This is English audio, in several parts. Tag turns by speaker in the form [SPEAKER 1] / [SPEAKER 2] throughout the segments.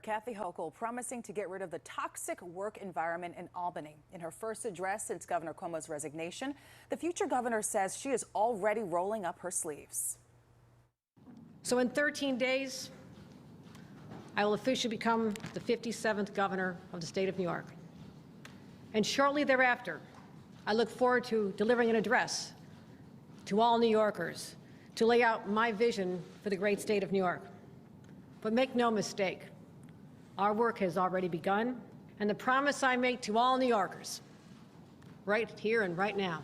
[SPEAKER 1] Kathy Hochul promising to get rid of the toxic work environment in Albany. In her first address since Governor Cuomo's resignation, the future governor says she is already rolling up her sleeves.
[SPEAKER 2] So in 13 days, I will officially become the 57th governor of the state of New York. And shortly thereafter, I look forward to delivering an address to all New Yorkers to lay out my vision for the great state of New York. But make no mistake, our work has already begun, and the promise I make to all New Yorkers, right here and right now,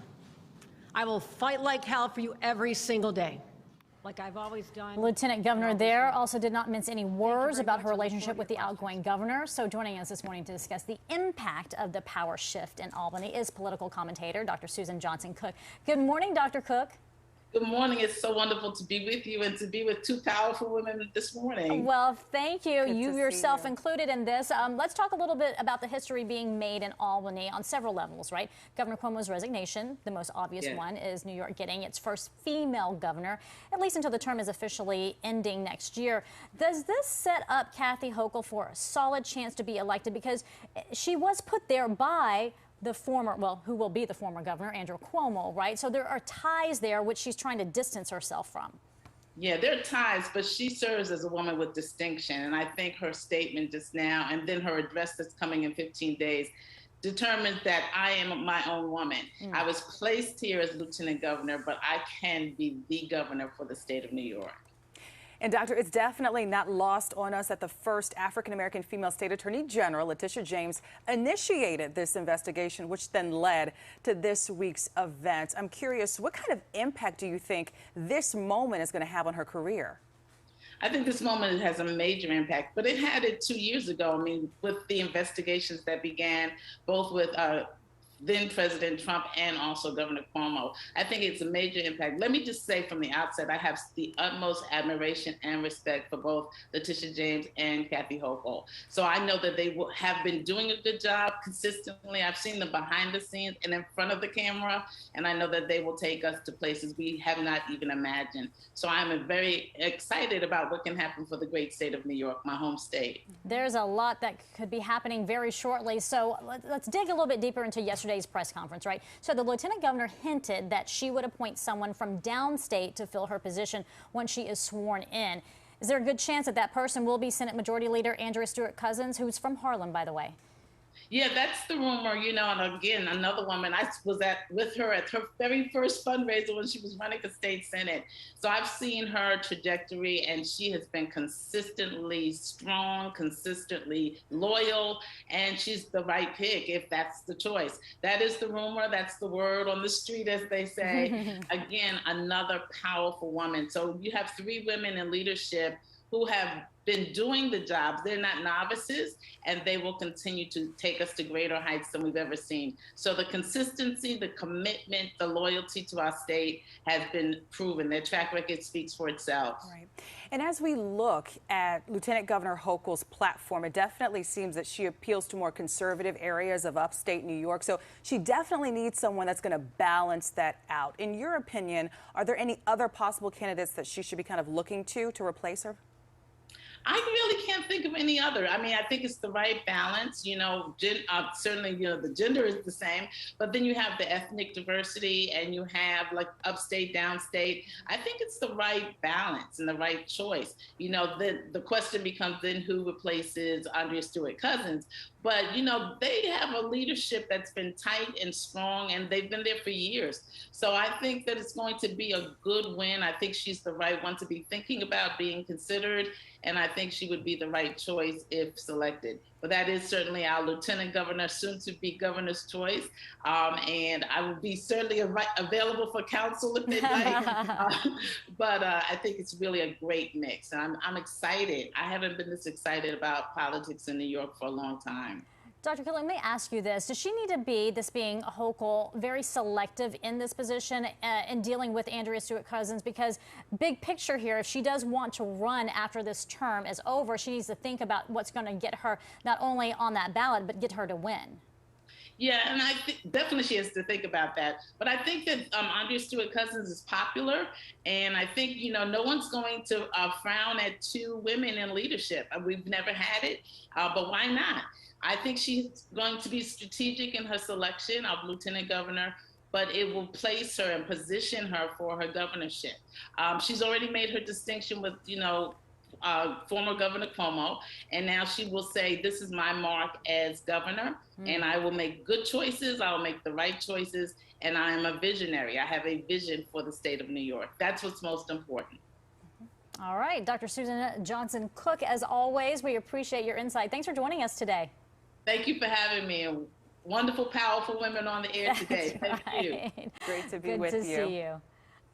[SPEAKER 2] I will fight like hell for you every single day, like I've always done.
[SPEAKER 3] Lieutenant Governor there also did not mince any words about her relationship with the outgoing governor. So joining us this morning to discuss the impact of the power shift in Albany is political commentator Dr. Suzan Johnson Cook. Good morning, Dr. Cook.
[SPEAKER 4] Good morning. It's so wonderful to be with you and to be with two powerful women this morning.
[SPEAKER 3] Well, thank you.
[SPEAKER 1] Good
[SPEAKER 3] You
[SPEAKER 1] to
[SPEAKER 3] yourself
[SPEAKER 1] see you.
[SPEAKER 3] included in this. Let's talk a little bit about the history being made in Albany on several levels, right? Governor Cuomo's resignation, the most obvious one, is New York getting its first female governor, at least until the term is officially ending next year. Does this set up Kathy Hochul for a solid chance to be elected? Because she was put there by the former, well, who will be the former governor, Andrew Cuomo, right? So there are ties there which she's trying to distance herself from.
[SPEAKER 4] Yeah, there are ties, but she serves as a woman with distinction. And I think her statement just now and then her address that's coming in 15 days determines that I am my own woman. I was placed here as lieutenant governor, but I can be the governor for the state of New York.
[SPEAKER 1] And Doctor, it's definitely not lost on us that the first African-American female state attorney general, Letitia James, initiated this investigation, which then led to this week's event. I'm curious, what kind of impact do you think this moment is going to have on her career?
[SPEAKER 4] I think this moment has a major impact, but it had it 2 years ago. I mean, with the investigations that began both with then President Trump and also Governor Cuomo. I think it's a major impact. Let me just say from the outset, I have the utmost admiration and respect for both Letitia James and Kathy Hochul. So I know that they have been doing a good job consistently. I've seen them behind the scenes and in front of the camera, and I know that they will take us to places we have not even imagined. So I'm very excited about what can happen for the great state of New York, my home state.
[SPEAKER 3] There's a lot that could be happening very shortly. So let's dig a little bit deeper into yesterday's press conference, right? So the lieutenant governor hinted that she would appoint someone from downstate to fill her position once she is sworn in. Is there a good chance that that person will be Senate Majority Leader Stewart-Cousins, who's from Harlem, by the way?
[SPEAKER 4] Yeah, that's the rumor, you know, and again, another woman, I was with her at her very first fundraiser when she was running for state senate. So I've seen her trajectory, and she has been consistently strong, consistently loyal, and she's the right pick if that's the choice. That is the rumor. That's the word on the street, as they say. Again, another powerful woman. So you have three women in leadership who have been doing the jobs. They're not novices, and they will continue to take us to greater heights than we've ever seen. So the consistency, the commitment, the loyalty to our state has been proven. Their track record speaks for itself.
[SPEAKER 1] Right. And as we look at Lieutenant Governor Hochul's platform, it definitely seems that she appeals to more conservative areas of upstate New York. So she definitely needs someone that's going to balance that out. In your opinion, are there any other possible candidates that she should be kind of looking to replace her?
[SPEAKER 4] I really can't think of any other. I mean, I think it's the right balance. You know, certainly, you know, the gender is the same, but then you have the ethnic diversity and you have like upstate, downstate. I think it's the right balance and the right choice. You know, the question becomes then who replaces Stewart-Cousins? But, you know, they have a leadership that's been tight and strong, and they've been there for years. So I think that it's going to be a good win. I think she's the right one to be thinking about being considered, and I think she would be the right choice if selected. But that is certainly our lieutenant governor, soon to be governor's choice. And I will be certainly available for counsel if they'd like. But I think it's really a great mix. And I'm excited. I haven't been this excited about politics in New York for a long time.
[SPEAKER 3] Dr. Cook, let me ask you this. Does she need to be, this being Hochul, very selective in this position in dealing with Stewart-Cousins? Because big picture here, if she does want to run after this term is over, she needs to think about what's going to get her not only on that ballot, but get her to win.
[SPEAKER 4] Yeah, and I think definitely she has to think about that. But I think that Andrea Stewart-Cousins is popular, and I think no one's going to frown at two women in leadership. We've never had it, but why not? I think she's going to be strategic in her selection of lieutenant governor, but it will place her and position her for her governorship. She's already made her distinction with former Governor Cuomo, and now she will say, this is my mark as governor, and I will make good choices, I will make the right choices, and I am a visionary. I have a vision for the state of New York. That's what's most important.
[SPEAKER 3] All right, Dr. Suzan Johnson Cook, as always, we appreciate your insight. Thanks for joining us today.
[SPEAKER 4] Thank you for having me. Wonderful, powerful women on the air today. Thank you.
[SPEAKER 1] Great to be
[SPEAKER 3] Good
[SPEAKER 1] with
[SPEAKER 3] to
[SPEAKER 1] you.
[SPEAKER 3] see you.